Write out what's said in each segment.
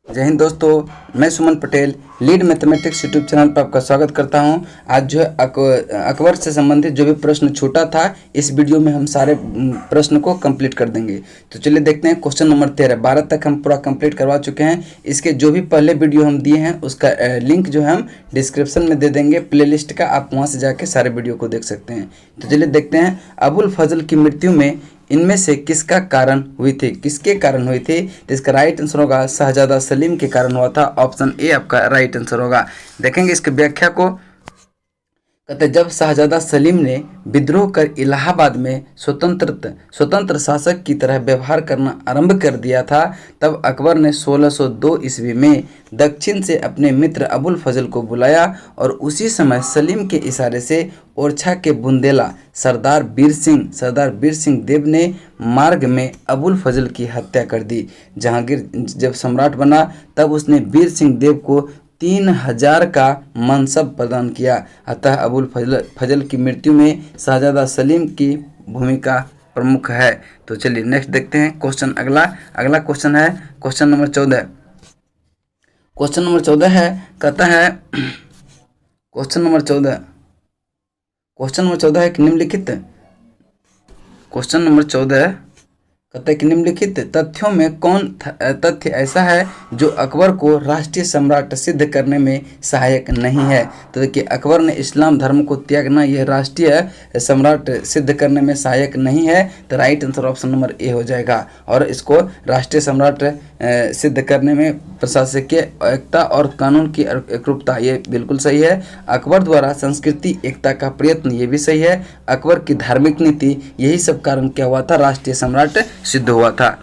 जय हिंद दोस्तों, मैं Suman Patel Lead Mathematics YouTube channel पर आपका स्वागत करता हूं। आज जो है अकबर से संबंधित जो भी प्रश्न छूटा था इस वीडियो में हम सारे प्रश्न को कंप्लीट कर देंगे। तो चलिए देखते हैं क्वेश्चन नंबर 13। 12 तक हम पूरा कंप्लीट करवा चुके हैं। इसके जो भी पहले वीडियो हम दिए हैं उसका लिंक जो है हम डिस्क्रिप्शन में दे देंगे प्लेलिस्ट का, आप वहाँ से जाके सारे वीडियो को देख सकते हैं। तो चलिए देखते हैं, अबुल फजल की मृत्यु में इनमें से किसका कारण हुई थी, किसके कारण हुई थी? तो इसका राइट आंसर होगा शहजादा सलीम के कारण हुआ था। ऑप्शन ए आपका राइट आंसर होगा। देखेंगे इसकी व्याख्या को। कहते जब शहजादा सलीम ने विद्रोह कर इलाहाबाद में स्वतंत्र शासक की तरह व्यवहार करना आरंभ कर दिया था, तब अकबर ने 1602 ईस्वी में दक्षिण से अपने मित्र अबुल फजल को बुलाया और उसी समय सलीम के इशारे से ओरछा के बुंदेला सरदार वीर सिंह देव ने मार्ग में अबुल फजल की हत्या कर दी। जहांगीर जब सम्राट बना तब उसने वीर सिंह देव को 3000 का मनसब प्रदान किया। अतः अबुल फजल की मृत्यु में शहजादा सलीम की भूमिका प्रमुख है। तो चलिए नेक्स्ट देखते हैं क्वेश्चन। अगला क्वेश्चन है क्वेश्चन नंबर 14। क्वेश्चन नंबर 14 है, कहता है क्वेश्चन नंबर 14 है कि निम्नलिखित क्वेश्चन नंबर 14 कहता है कि निम्नलिखित तथ्यों में कौन तथ्य ऐसा है जो अकबर को राष्ट्रीय सम्राट सिद्ध करने में सहायक नहीं है? तो देखिए, अकबर ने इस्लाम धर्म को त्यागना यह राष्ट्रीय सम्राट सिद्ध करने में सहायक नहीं है। तो right answer option number A हो जाएगा। और इसको राष्ट्रीय सम्राट सिद्ध करने में प्रशासकीय एकता और कानून की एकरूपता, ये बिल्कुल सही है। अकबर द्वारा संस्कृति एकता का प्रयत्न, ये भी सही है। अकबर की धार्मिक नीति, यही सब कारण क्या हुआ था, राष्ट्रीय सम्राट सिद्ध हुआ था।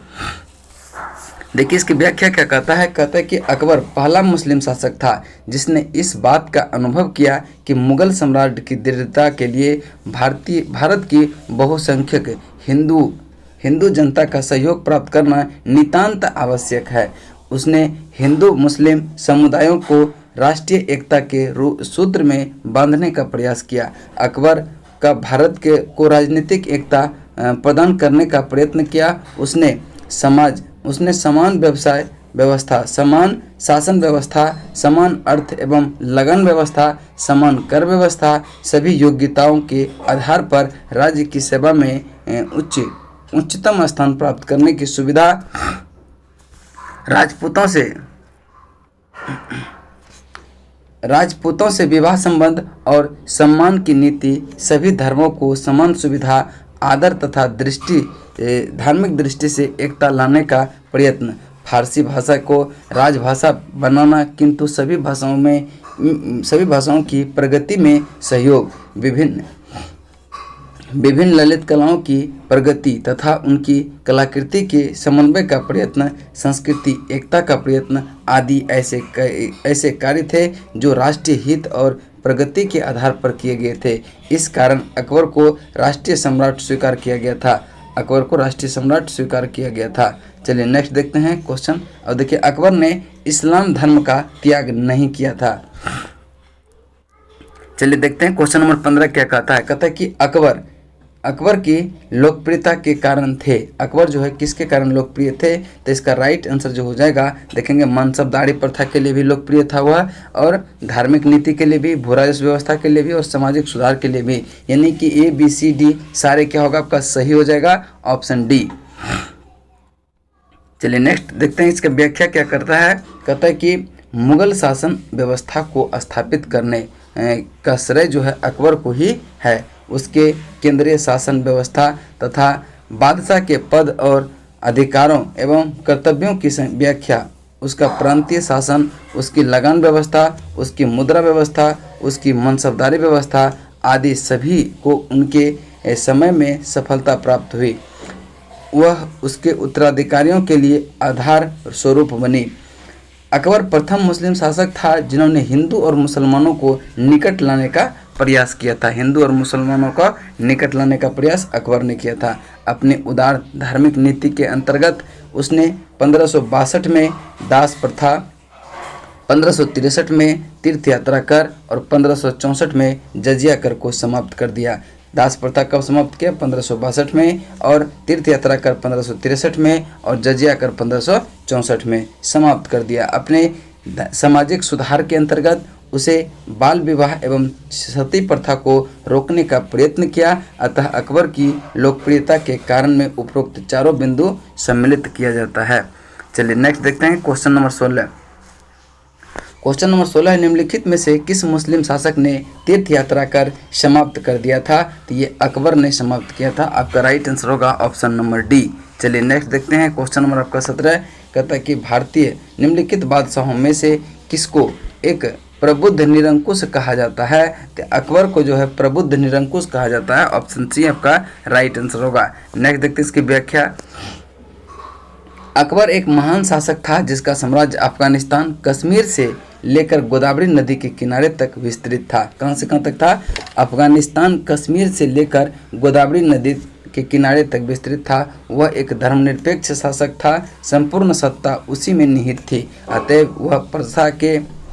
देखिए इसकी व्याख्या क्या कहता है। कहता है कि अकबर पहला मुस्लिम शासक था जिसने इस बात का अनुभव किया कि मुगल सम्राट की दृढ़ता के लिए भारत की बहुसंख्यक हिंदू जनता का सहयोग प्राप्त करना नितांत आवश्यक है। उसने हिंदू मुस्लिम समुदायों को राष्ट्रीय एकता के सूत्र में बांधने का प्रयास किया। अकबर का भारत को राजनीतिक एकता प्रदान करने का प्रयत्न किया। उसने समान व्यवसाय व्यवस्था, समान शासन व्यवस्था, समान अर्थ एवं लगन व्यवस्था, समान कर व्यवस्था, सभी योग्यताओं के आधार पर राज्य की सेवा में उच्चतम स्थान प्राप्त करने की सुविधा, राजपूतों से विवाह संबंध और सम्मान की नीति, सभी धर्मों को समान सुविधा, आदर तथा धार्मिक दृष्टि से एकता लाने का प्रयत्न, फारसी भाषा को राजभाषा बनाना किंतु सभी भाषाओं की प्रगति में सहयोग, विभिन्न ललित कलाओं की प्रगति तथा उनकी कलाकृति के समन्वय का प्रयत्न, संस्कृति एकता का प्रयत्न आदि ऐसे कार्य थे जो राष्ट्रीय हित और प्रगति के आधार पर किए गए थे। इस कारण अकबर को राष्ट्रीय सम्राट स्वीकार किया गया था। चलिए नेक्स्ट देखते हैं क्वेश्चन। और देखिए, अकबर ने इस्लाम धर्म का त्याग नहीं किया था। चलिए देखते हैं क्वेश्चन नंबर 15 क्या कहता है। कहता है कि अकबर की लोकप्रियता के कारण थे। अकबर जो है किसके कारण लोकप्रिय थे? तो इसका राइट आंसर जो हो जाएगा, देखेंगे मनसबदारी प्रथा के लिए भी लोकप्रिय था वह, और धार्मिक नीति के लिए भी, भू राजस्व व्यवस्था के लिए भी, और सामाजिक सुधार के लिए भी। यानी कि ए बी सी डी सारे क्या होगा आपका सही हो जाएगा, ऑप्शन डी। चलिए नेक्स्ट देखते हैं इसका व्याख्या क्या करता है। कहता है कि मुगल शासन व्यवस्था को स्थापित करने का श्रेय जो है अकबर को ही है। उसके केंद्रीय शासन व्यवस्था तथा बादशाह के पद और अधिकारों एवं कर्तव्यों की व्याख्या, उसका प्रांतीय शासन, उसकी लगान व्यवस्था, उसकी मुद्रा व्यवस्था, उसकी मनसबदारी व्यवस्था आदि सभी को उनके समय में सफलता प्राप्त हुई। वह उसके उत्तराधिकारियों के लिए आधार स्वरूप बनी। अकबर प्रथम मुस्लिम शासक था जिन्होंने हिंदू और मुसलमानों को निकट लाने का प्रयास किया था। हिंदू और मुसलमानों का निकट लाने का प्रयास अकबर ने किया था। अपनी उदार धार्मिक नीति के अंतर्गत उसने 1562 में दास प्रथा, 1563 में तीर्थ यात्रा कर और 1564 में जजिया कर को समाप्त कर दिया। दास प्रथा कब समाप्त किया? 1562 में, और तीर्थ यात्रा कर 1563 में, और जजिया कर 1564 में समाप्त कर दिया। अपने सामाजिक सुधार के अंतर्गत उसे बाल विवाह एवं सती प्रथा को रोकने का प्रयत्न किया। अतः अकबर की लोकप्रियता के कारण में उपरोक्त चारों बिंदु सम्मिलित किया जाता है। चलिए नेक्स्ट देखते हैं क्वेश्चन नंबर 16। क्वेश्चन नंबर 16 निम्नलिखित में से किस मुस्लिम शासक ने तीर्थ यात्रा कर समाप्त कर दिया था? तो ये अकबर ने समाप्त किया था। आपका राइट आंसर होगा ऑप्शन नंबर डी। चलिए नेक्स्ट देखते हैं क्वेश्चन नंबर आपका 17। कहता है कि भारतीय निम्नलिखित बादशाहों में से किसको एक प्रबुद्ध निरंकुश कहा जाता है? तो अकबर को जो है प्रबुद्ध निरंकुश कहा जाता है। ऑप्शन सी आपका राइट आंसर होगा। नेक्स्ट देखते हैं इसकी व्याख्या। अकबर एक महान शासक था जिसका साम्राज्य अफगानिस्तान कश्मीर से लेकर गोदावरी नदी के किनारे तक विस्तृत था। कहां से कहां तक था? अफगानिस्तान कश्मीर से लेकर गोदावरी नदी के किनारे तक विस्तृत था। वह एक धर्मनिरपेक्ष शासक था। संपूर्ण सत्ता उसी में निहित थी। अतएव वह प्रशा के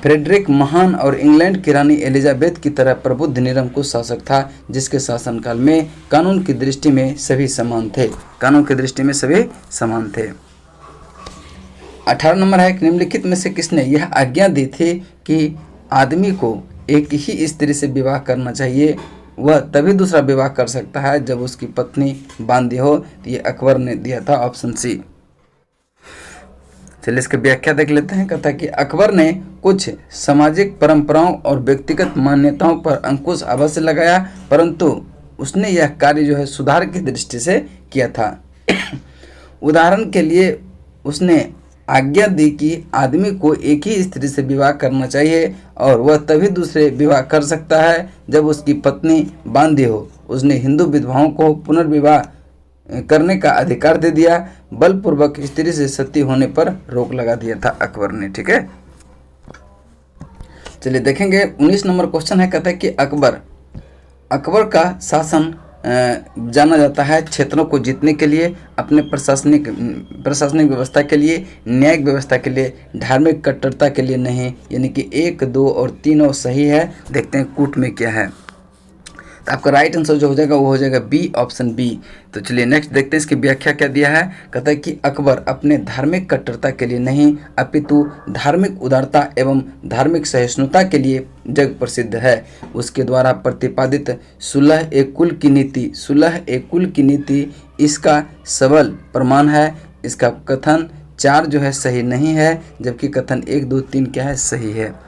फ्रेडरिक महान और इंग्लैंड की रानी एलिजाबेथ की तरह प्रबुद्ध निरंकुश शासक था, जिसके शासनकाल में कानून की दृष्टि में सभी समान थे। कानून की दृष्टि में सभी समान थे। 18 नंबर है कि निम्नलिखित में से किसने यह आज्ञा दी थी कि आदमी को एक ही स्त्री से विवाह करना चाहिए, वह तभी दूसरा विवाह कर सकता है जब उसकी पत्नी बांधी हो? तो ये अकबर ने दिया था। Option C. चलिए इसकी व्याख्या देख लेते हैं। कहता है कि अकबर ने कुछ सामाजिक परंपराओं और व्यक्तिगत मान्यताओं पर अंकुश अवश्य लगाया, परंतु उसने यह कार्य जो है सुधार की दृष्टि से किया था। उदाहरण के लिए उसने आज्ञा दी कि आदमी को एक ही स्त्री से विवाह करना चाहिए और वह तभी दूसरे विवाह कर सकता है जब उसकी पत्नी बांधी हो। उसने हिंदू विधवाओं को पुनर्विवाह करने का अधिकार दे दिया। बलपूर्वक स्त्री से सती होने पर रोक लगा दिया था अकबर ने। ठीक है, चलिए देखेंगे 19 नंबर क्वेश्चन है। कहता है कि अकबर का शासन जाना जाता है क्षेत्रों को जीतने के लिए, अपने प्रशासनिक व्यवस्था के लिए, न्यायिक व्यवस्था के लिए, धार्मिक कट्टरता के लिए नहीं। यानी कि 1, 2 और 3 सही है। देखते हैं कूट में क्या है। तो आपका राइट आंसर जो हो जाएगा वो हो जाएगा बी, ऑप्शन बी। तो चलिए नेक्स्ट देखते हैं इसकी व्याख्या क्या दिया है। कहता है कि अकबर अपने धार्मिक कट्टरता के लिए नहीं अपितु धार्मिक उदारता एवं धार्मिक सहिष्णुता के लिए जग प्रसिद्ध है। उसके द्वारा प्रतिपादित सुलह एक कुल की नीति इसका सबल प्रमाण है। इसका कथन 4 जो है सही नहीं है, जबकि कथन 1, 2, 3 क्या है? सही है।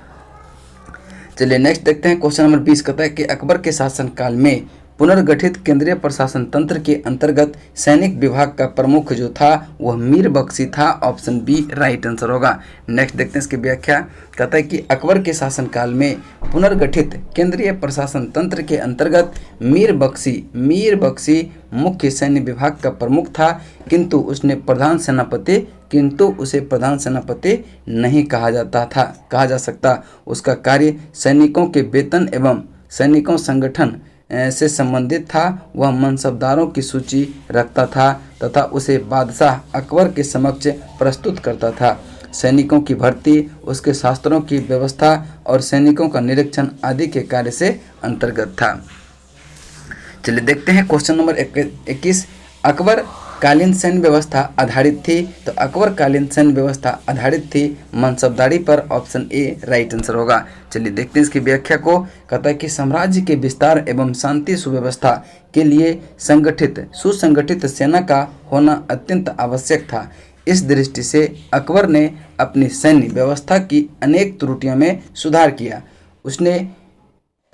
चलिए नेक्स्ट देखते हैं क्वेश्चन नंबर 20। कहता है कि अकबर के शासनकाल में पुनर्गठित केंद्रीय प्रशासन तंत्र के अंतर्गत सैनिक विभाग का प्रमुख जो था वह मीर बख्शी था। ऑप्शन बी राइट आंसर होगा। नेक्स्ट देखते हैं इसकी व्याख्या। कहता है कि अकबर के शासनकाल में पुनर्गठित केंद्रीय प्रशासन तंत्र के अंतर्गत मीर बख्शी मुख्य सैन्य विभाग का प्रमुख था, किंतु उसे प्रधान सेनापति नहीं कहा जा सकता। उसका कार्य सैनिकों के वेतन एवं सैनिकों संगठन से संबंधित था। वह मनसबदारों की सूची रखता था तथा उसे बादशाह अकबर के समक्ष प्रस्तुत करता था। सैनिकों की भर्ती, उसके शास्त्रों की व्यवस्था और सैनिकों का निरीक्षण आदि के कार्य से अंतर्गत था। चलिए देखते हैं क्वेश्चन नंबर 21। अकबर कालीन सैन्य व्यवस्था आधारित थी। तो अकबर कालीन सैन्य व्यवस्था आधारित थी मनसबदारी पर। ऑप्शन ए राइट आंसर होगा। चलिए देखते हैं इसकी व्याख्या को। कहता है कि साम्राज्य के विस्तार एवं शांति सुव्यवस्था के लिए सुसंगठित सेना का होना अत्यंत आवश्यक था। इस दृष्टि से अकबर ने अपनी सैन्य व्यवस्था की अनेक त्रुटियों में सुधार किया। उसने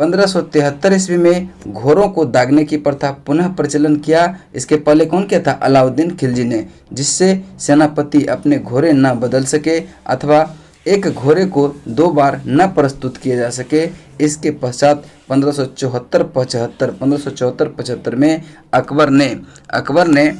1573 ईस्वी में घोड़ों को दागने की प्रथा पुनः प्रचलन किया। इसके पहले कौन किया था? अलाउद्दीन खिलजी ने, जिससे सेनापति अपने घोड़े न बदल सके अथवा एक घोड़े को 2 बार न प्रस्तुत किया जा सके। इसके पश्चात 1574-75 में अकबर ने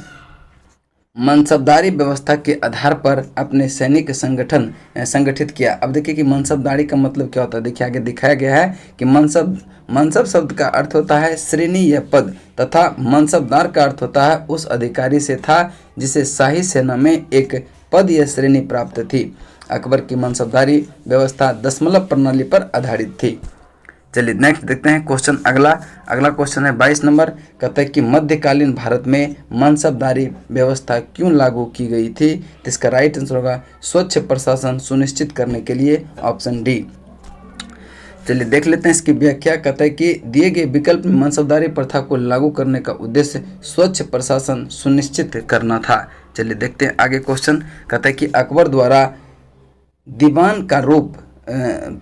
मनसबदारी व्यवस्था के आधार पर अपने सैनिक संगठन संगठित किया। अब देखिए कि मनसबदारी का मतलब क्या होता है। देखिए आगे दिखाया गया है कि मनसब शब्द का अर्थ होता है श्रेणी या पद, तथा मनसबदार का अर्थ होता है उस अधिकारी से था जिसे शाही सेना में एक पद या श्रेणी प्राप्त थी। अकबर की मनसबदारी व्यवस्था दशमलव प्रणाली पर आधारित थी। चलिए नेक्स्ट देखते हैं क्वेश्चन। अगला क्वेश्चन है 22 नंबर। कहता है कि मध्यकालीन भारत में मनसबदारी व्यवस्था क्यों लागू की गई थी? तो इसका राइट आंसर होगा स्वच्छ प्रशासन सुनिश्चित करने के लिए, ऑप्शन डी। चलिए देख लेते हैं इसकी व्याख्या। कहता है कि दिए गए विकल्प में मनसबदारी प्रथा को लागू करने का उद्देश्य स्वच्छ प्रशासन सुनिश्चित करना था। चलिए देखते हैं आगे क्वेश्चन। कहता है कि अकबर द्वारा दीवान का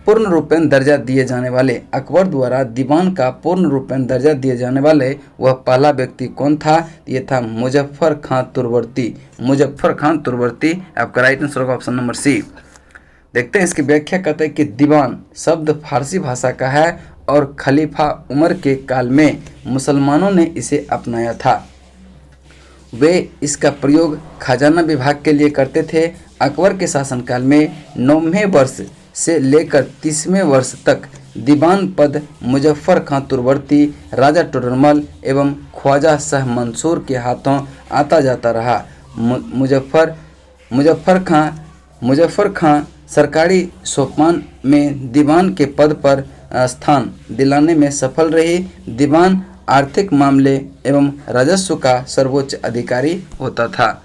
पूर्ण रूपेण दर्जा दिए जाने वाले, अकबर द्वारा दीवान का पूर्ण रूपेण दर्जा दिए जाने वाले वह पहला व्यक्ति कौन था? ये था मुजफ्फर खां तुर्वती। मुजफ्फर खां तुर्वती आपका राइट आंसर होगा ऑप्शन नंबर सी। देखते हैं इसकी व्याख्या। कहते हैं कि दीवान शब्द फारसी भाषा का है और खलीफा उमर के काल में मुसलमानों ने इसे अपनाया था। वे इसका प्रयोग खजाना विभाग के लिए करते थे। अकबर के शासनकाल में 9वें वर्ष से लेकर 30वें वर्ष तक दीवान पद मुजफ्फर खां तुर्वती, राजा टोडरमल एवं ख्वाजा शाह मंसूर के हाथों आता जाता रहा। मुजफ्फर खां सरकारी सोपान में दीवान के पद पर स्थान दिलाने में सफल रही। दीवान आर्थिक मामले एवं राजस्व का सर्वोच्च अधिकारी होता था।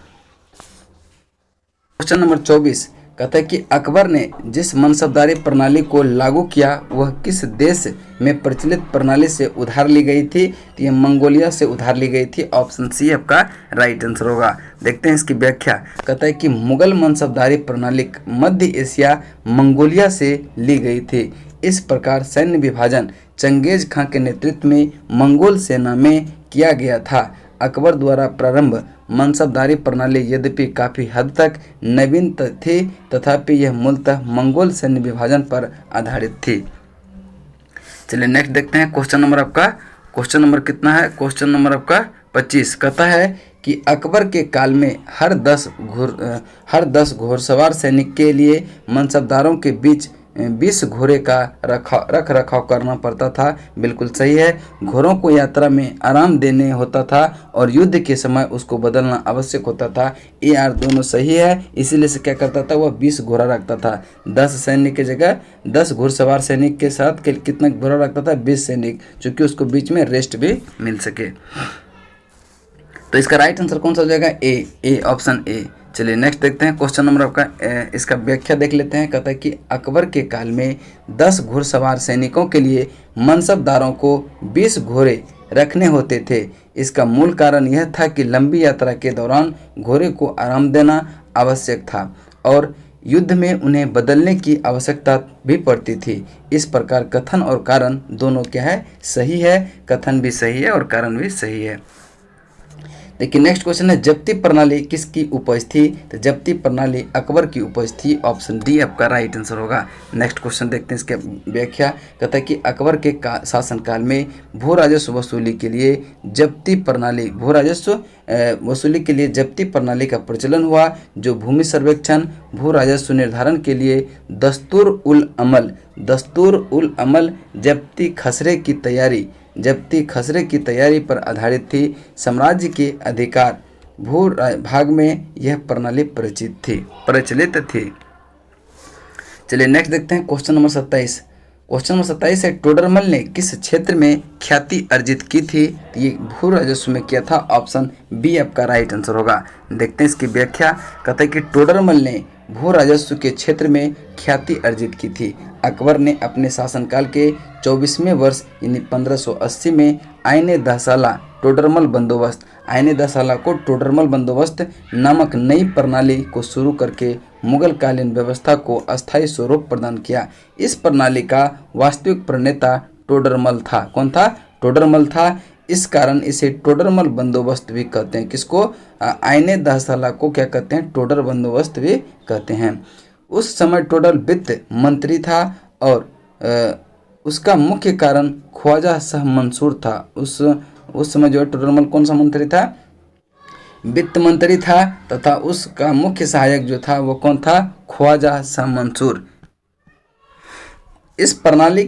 क्वेश्चन नंबर 24 कहता है कि अकबर ने जिस मनसबदारी प्रणाली को लागू किया वह किस देश में प्रचलित प्रणाली से उधार ली गई थी? तो ये मंगोलिया से उधार ली गई थी, ऑप्शन सी आपका राइट आंसर होगा। देखते हैं इसकी व्याख्या। कहता है कि मुगल मनसबदारी प्रणाली मध्य एशिया मंगोलिया से ली गई थी। इस प्रकार सैन्य विभाजन चंगेज खां के नेतृत्व में मंगोल सेना में किया गया था। अकबर द्वारा प्रारंभ मनसबदारी प्रणाली यद्यपि काफ़ी हद तक नवीन थी, तथापि यह मूलतः मंगोल सैन्य विभाजन पर आधारित थी। चलिए नेक्स्ट देखते हैं क्वेश्चन नंबर कितना है? क्वेश्चन नंबर आपका 25। कहता है कि अकबर के काल में हर 10 घोड़सवार सैनिक के लिए मनसबदारों के बीच 20 घोड़े का रख रखाव करना पड़ता था। बिल्कुल सही है। घोड़ों को यात्रा में आराम देने होता था और युद्ध के समय उसको बदलना आवश्यक होता था। ए आर दोनों सही है, इसीलिए से क्या करता था वह 20 घोड़ा रखता था। 10 सैनिक की जगह 10 घुड़सवार सैनिक के साथ कितना घोड़ा रखता था? 20 सैनिक, चूँकि उसको बीच में रेस्ट भी मिल सके। तो इसका राइट आंसर कौन सा हो जाएगा? ए, ऑप्शन ए। चलिए नेक्स्ट देखते हैं क्वेश्चन नंबर आपका। इसका व्याख्या देख लेते हैं। कहता है कि अकबर के काल में 10 घुड़सवार सैनिकों के लिए मनसबदारों को 20 घोड़े रखने होते थे। इसका मूल कारण यह था कि लंबी यात्रा के दौरान घोड़े को आराम देना आवश्यक था और युद्ध में उन्हें बदलने की आवश्यकता भी पड़ती थी। इस प्रकार कथन और कारण दोनों क्या है? सही है। कथन भी सही है और कारण भी सही है। देखिए नेक्स्ट क्वेश्चन है, जब्ती प्रणाली किसकी उपज थी? तो जब्ती प्रणाली अकबर की उपज थी, ऑप्शन डी आपका राइट आंसर होगा। नेक्स्ट क्वेश्चन देखते हैं इसके व्याख्या। कहता है कि अकबर के शासनकाल में भू राजस्व वसूली के लिए जब्ती प्रणाली का प्रचलन हुआ, जो भूमि सर्वेक्षण, भू राजस्व निर्धारण के लिए दस्तूर उल अमल, जब्ती खसरे की तैयारी पर आधारित थी। साम्राज्य के अधिकार भू भाग में यह प्रणाली प्रचलित थी। चलिए नेक्स्ट देखते हैं क्वेश्चन नंबर 27। क्वेश्चन नंबर 27 है, टोडरमल ने किस क्षेत्र में ख्याति अर्जित की थी? ये भू राजस्व में किया था, ऑप्शन बी आपका राइट आंसर होगा। देखते हैं इसकी व्याख्या। कहता है कि टोडरमल ने भू राजस्व के क्षेत्र में ख्याति अर्जित की थी। अकबर ने अपने शासनकाल के 24वें वर्ष यानी 1580 में आईने दहसाला को टोडरमल बंदोबस्त नामक नई प्रणाली को शुरू करके मुगल कालीन व्यवस्था को अस्थायी स्वरूप प्रदान किया। इस प्रणाली का वास्तविक प्रणेता टोडरमल था। कौन था? टोडरमल था। इस कारण इसे टोडरमल बंदोबस्त भी कहते हैं। किसको? आईने दहसाला को क्या कहते हैं? टोडर बंदोबस्त भी कहते हैं। उस समय टोडर वित्त मंत्री था और उसका मुख्य कारण ख्वाजा शाह मंसूर था। उस समय जो है टोडरमल कौन सा मंत्री था? वित्त मंत्री था, तथा उसका मुख्य सहायक जो था वो कौन था? ख्वाजा शाह मंसूर। इस प्रणाली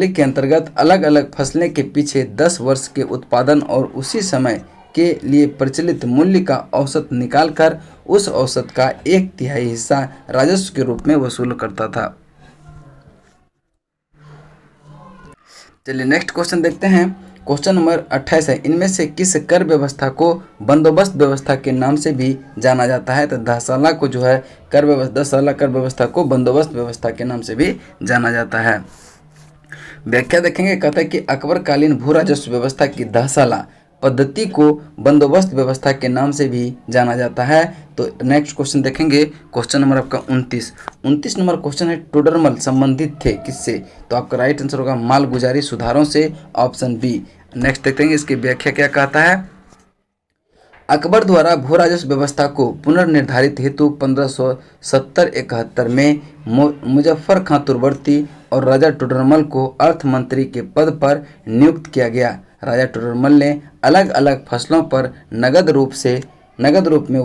के अंतर्गत अलग अलग फसलें के पीछे 10 वर्ष के उत्पादन और उसी समय के लिए प्रचलित मूल्य का औसत निकालकर उस औसत का 1/3 हिस्सा राजस्व के रूप में वसूल करता था। चलिए नेक्स्ट क्वेश्चन देखते हैं। क्वेश्चन नंबर 28 है, इनमें से किस कर व्यवस्था को बंदोबस्त व्यवस्था के नाम से भी जाना जाता है? तो दहसाला को जो है कर व्यवस्था, दहसाला कर व्यवस्था को बंदोबस्त व्यवस्था के नाम से भी जाना जाता है। व्याख्या देखेंगे, कहता है कि अकबरकालीन भू राजस्व व्यवस्था की दहसाला पद्धति को बंदोबस्त व्यवस्था के नाम से भी जाना जाता है। तो नेक्स्ट क्वेश्चन देखेंगे, क्वेश्चन नंबर आपका 29 नंबर क्वेश्चन है, टोडरमल संबंधित थे किससे? तो आपका राइट आंसर होगा मालगुजारी सुधारों से, ऑप्शन बी। नेक्स्ट देखते हैं इसकी व्याख्या क्या कहता है। अकबर द्वारा भू राजस्व व्यवस्था को पुनर्निर्धारित हेतु 1570-71 में मुजफ्फर खां तुर्बती और राजा टोडरमल को अर्थ मंत्री के पद पर नियुक्त किया गया। राजा टोडरमल ने अलग अलग फसलों पर नगद रूप में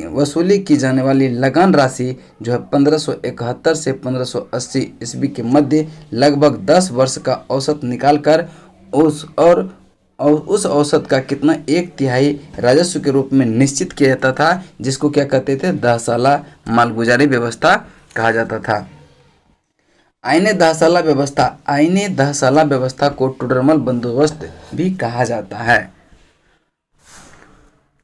वसूली की जाने वाली लगान राशि जो है 1571 से 1580 ईस्वी के मध्य लगभग 10 वर्ष का औसत निकालकर उस औसत का कितना 1/3 राजस्व के रूप में निश्चित किया जाता था, जिसको क्या कहते थे? दहसाला मालगुजारी व्यवस्था कहा जाता था। आईने दहसाला व्यवस्था को टोडरमल बंदोबस्त भी कहा जाता है।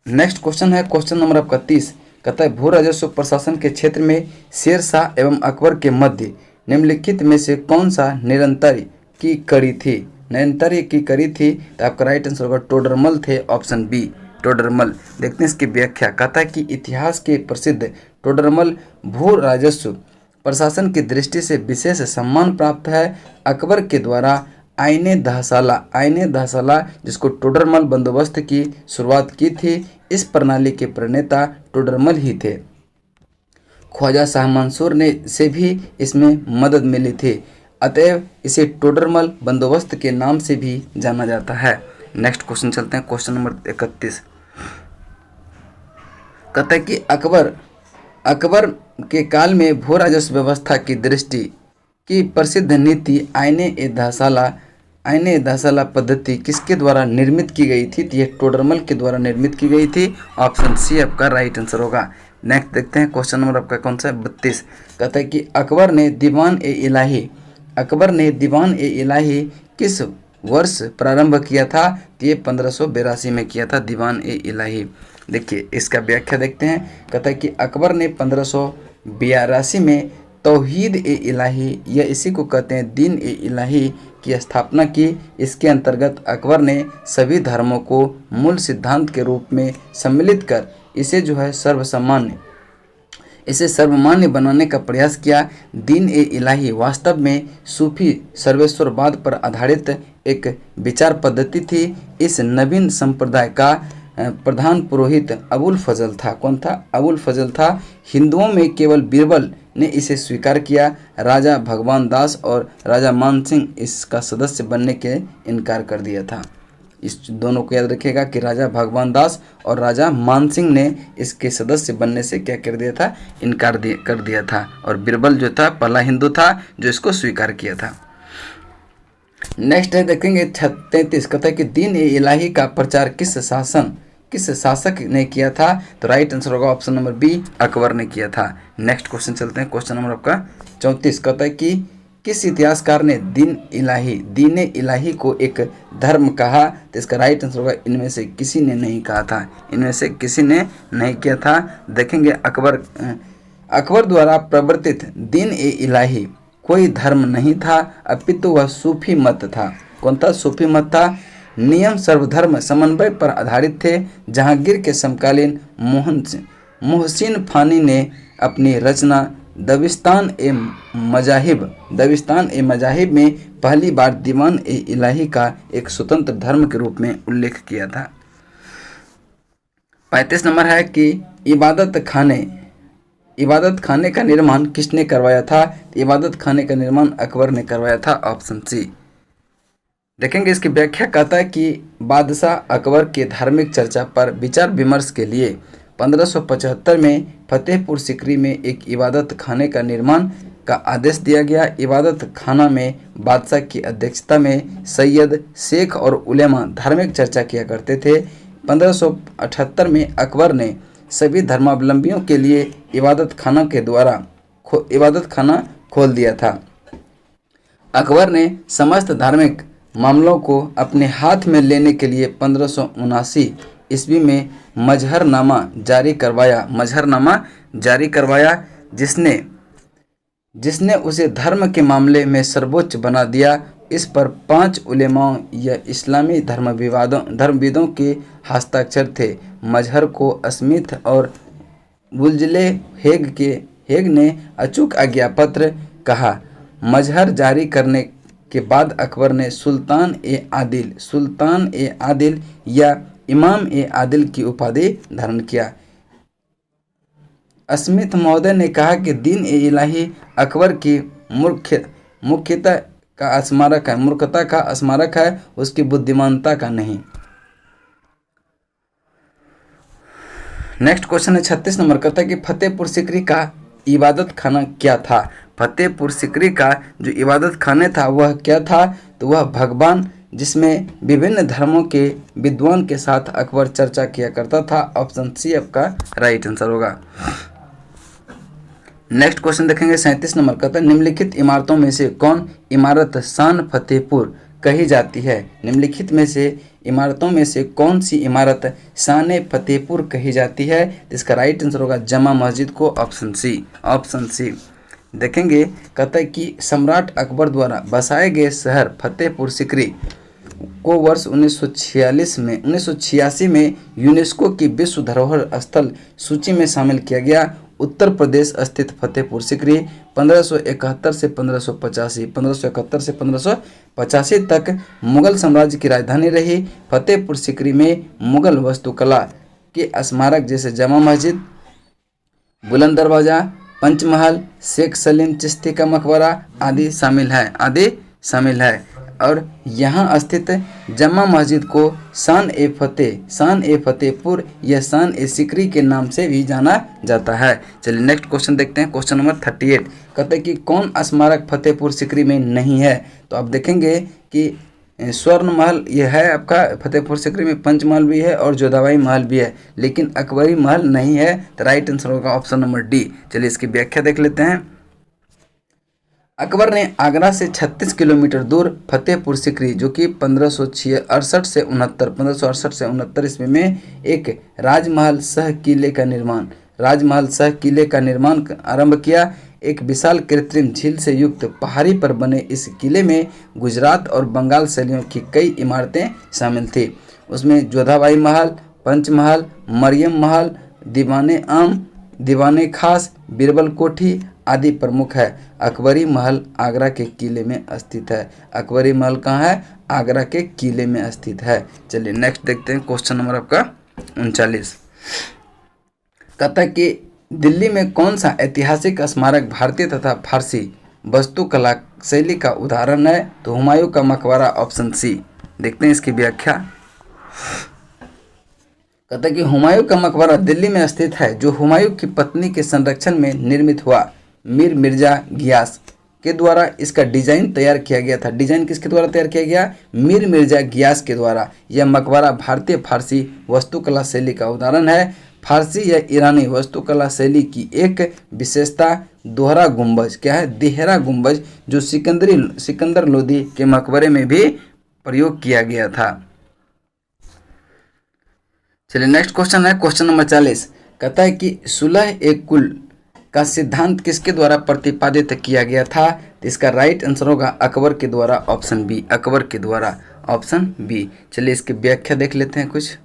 नेक्स्ट क्वेश्चन है क्वेश्चन नंबर आपका 30, कहता है भू राजस्व प्रशासन के क्षेत्र में शेर शाह एवं अकबर के मध्य निम्नलिखित में से कौन सा निरंतर की कड़ी थी? तो आपका राइट आंसर होगा टोडरमल थे, ऑप्शन बी टोडरमल। देखते हैं इसकी व्याख्या, कहता है कि इतिहास के प्रसिद्ध टोडरमल भू राजस्व प्रशासन की दृष्टि से विशेष सम्मान प्राप्त है। अकबर के द्वारा आईने दहसाला जिसको टोडरमल बंदोबस्त की शुरुआत की थी, इस प्रणाली के प्रणेता टोडरमल ही थे। ख्वाजा शाह मंसूर ने से भी इसमें मदद मिली थी, अतएव इसे टोडरमल बंदोबस्त के नाम से भी जाना जाता है। नेक्स्ट क्वेश्चन चलते हैं, क्वेश्चन नंबर 31, कहता है कि अकबर के काल में भू राजस्व व्यवस्था की दृष्टि की प्रसिद्ध नीति आईने दहसाला पद्धति किसके द्वारा निर्मित की गई थी? तो यह टोडरमल के द्वारा निर्मित की गई थी, ऑप्शन सी आपका राइट आंसर होगा। नेक्स्ट देखते हैं क्वेश्चन नंबर आपका कौन सा है? 32, कहता है कि अकबर ने दीवान ए इलाही किस वर्ष प्रारंभ किया था? तो ये 1582 में किया था दीवान ए इलाही। देखिए इसका व्याख्या देखते हैं, कहता है कि अकबर ने 1582 में तौहीद ए इलाही या इसी को कहते हैं दीन ए इलाही की स्थापना की। इसके अंतर्गत अकबर ने सभी धर्मों को मूल सिद्धांत के रूप में सम्मिलित कर इसे जो है सर्वमान्य बनाने का प्रयास किया। दीन ए इलाही वास्तव में सूफी सर्वेश्वरवाद पर आधारित एक विचार पद्धति थी। इस नवीन संप्रदाय का प्रधान पुरोहित अबुल फजल था। कौन था? अबुल फजल था। हिंदुओं में केवल बीरबल ने इसे स्वीकार किया। राजा भगवान दास और राजा मानसिंह इसका सदस्य बनने के इनकार कर दिया था। इस दोनों को याद रखिएगा कि राजा भगवान दास और राजा मानसिंह ने इसके सदस्य बनने से क्या कर दिया था? इनकार कर दिया था। और बीरबल जो था पहला हिंदू था जो इसको स्वीकार किया था। नेक्स्ट है देखेंगे 33, कहता है कि दीन ए इलाही का प्रचार किस शासक ने किया था? तो राइट आंसर होगा ऑप्शन नंबर बी अकबर ने किया था। नेक्स्ट क्वेश्चन चलते हैं, क्वेश्चन नंबर आपका 34, कहता है कि किस इतिहासकार ने दीन ए इलाही को एक धर्म कहा? तो इसका राइट आंसर होगा इनमें से किसी ने नहीं कहा था, इनमें से किसी ने नहीं किया था। देखेंगे अकबर द्वारा प्रवर्तित दीन ए इलाही कोई धर्म नहीं था, अपितु वह सूफी मत था। कौन था? सूफी मत था। नियम सर्वधर्म समन्वय पर आधारित थे। जहांगीर के समकालीन मोहसिन फानी ने अपनी रचना दबिस्तान ए मजाहिब में पहली बार दीवान ए इलाही का एक स्वतंत्र धर्म के रूप में उल्लेख किया था। 35 नंबर है कि इबादत खाने का निर्माण किसने करवाया था? इबादत खाने का निर्माण अकबर ने करवाया था, ऑप्शन सी। देखेंगे इसकी व्याख्या, कहता है कि बादशाह अकबर के धार्मिक चर्चा पर विचार विमर्श के लिए 1575 में फतेहपुर सिकरी में एक इबादत खाने का निर्माण का आदेश दिया गया। इबादत खाना में बादशाह की अध्यक्षता में सैयद, शेख और उलेमा धार्मिक चर्चा किया करते थे। 1578 में अकबर ने सभी धर्मावलंबियों के लिए इबादत खाना खोल दिया था। अकबर ने समस्त धार्मिक मामलों को अपने हाथ में लेने के लिए 1579 ईस्वी में मजहरनामा जारी करवाया, जिसने उसे धर्म के मामले में सर्वोच्च बना दिया। इस पर 5 उलेमाओं या इस्लामी धर्मविदों के हस्ताक्षर थे। मजहर को स्मिथ और वुल्जले हेग ने अचूक आज्ञापत्र कहा। मजहर जारी करने के बाद अकबर ने सुल्तान ए आदिल या इमाम ए आदिल की उपाधि धारण किया। स्मिथ महोदय ने कहा कि दीन ए इलाही अकबर की मूर्खता का स्मारक है, उसकी बुद्धिमानता का नहीं। नेक्स्ट क्वेश्चन है 36 नंबर का था कि फतेहपुर सिकरी का इबादत खाना क्या था। फतेहपुर सिकरी का जो इबादत खाने था वह क्या था, तो वह भगवान, जिसमें विभिन्न धर्मों के विद्वान के साथ अकबर चर्चा किया करता था। ऑप्शन सी आपका राइट आंसर होगा। नेक्स्ट क्वेश्चन देखेंगे 37 नंबर का था निम्नलिखित इमारतों में से कौन इमारत शान फतेहपुर कही जाती है। निम्नलिखित में से इमारतों में से कौन सी इमारत शान फतेहपुर कही जाती है। इसका राइट आंसर होगा जमा मस्जिद को। ऑप्शन सी देखेंगे, कहता है कि सम्राट अकबर द्वारा बसाए गए शहर फतेहपुर सिकरी को वर्ष 1986 में यूनेस्को की विश्व धरोहर स्थल सूची में शामिल किया गया। उत्तर प्रदेश स्थित फतेहपुर सिकरी 1571 से 1585 तक मुगल साम्राज्य की राजधानी रही। फतेहपुर सिकरी में मुगल वास्तुकला के स्मारक जैसे जमा मस्जिद, बुलंद दरवाजा, पंचमहल, शेख सलीम चिश्ती का मकबरा आदि शामिल है। और यहाँ स्थित जमा मस्जिद को शान ए फतेहपुर या शान ए सिकरी के नाम से भी जाना जाता है। चलिए नेक्स्ट क्वेश्चन देखते हैं। क्वेश्चन नंबर 38 कहते हैं कि कौन स्मारक फतेहपुर सिकरी में नहीं है। तो आप देखेंगे कि स्वर्ण महल यह है आपका फतेहपुर सिकरी में, पंचमहल भी है और जोधाबाई महल भी है, लेकिन अकबरी महल नहीं है। तो राइट आंसर होगा ऑप्शन नंबर डी। चलिए इसकी व्याख्या देख लेते हैं। अकबर ने आगरा से 36 किलोमीटर दूर फतेहपुर सिकरी, जो कि 1568 से 69 ईस्वी में एक राजमहल सह किले का निर्माण आरंभ किया। एक विशाल कृत्रिम झील से युक्त पहाड़ी पर बने इस किले में गुजरात और बंगाल शैलियों की कई इमारतें शामिल थी। उसमें जोधाबाई महल, पंचमहल, मरियम महल, दीवाने खास, बीरबल कोठी आदि प्रमुख है। अकबरी महल आगरा के किले में स्थित है। अकबरी महल कहाँ है? आगरा के किले में स्थित है। चलिए नेक्स्ट देखते हैं। क्वेश्चन नंबर आपका 39 कहता है कि दिल्ली में कौन सा ऐतिहासिक स्मारक भारतीय तथा फारसी वास्तुकला शैली का उदाहरण है। तो हुमायूं का मकबरा। Option C. देखते हैं इसकी व्याख्या। कहता है कि हुमायूं का मकबरा दिल्ली में स्थित है, जो हुमायूं की पत्नी के संरक्षण में निर्मित हुआ। मीर मिर्जा गियास के द्वारा इसका डिजाइन तैयार किया गया था। डिजाइन किसके द्वारा तैयार किया गया? मीर मिर्जा गियास के द्वारा। यह मकबरा भारतीय फारसी वास्तुकला शैली का उदाहरण है। फारसी या ईरानी वास्तुकला शैली की एक विशेषता दोहरा गुंबज क्या है? देहरा गुंबज, जो सिकंदर लोदी के मकबरे में भी प्रयोग किया गया था। चलिए नेक्स्ट क्वेश्चन है। क्वेश्चन नंबर 40 कहता है कि सुलह ए कुल का सिद्धांत किसके द्वारा प्रतिपादित किया गया था। तो इसका राइट आंसर होगा अकबर के द्वारा। Option B. अकबर के द्वारा। Option B. चलिए इसकी व्याख्या देख लेते हैं कुछ।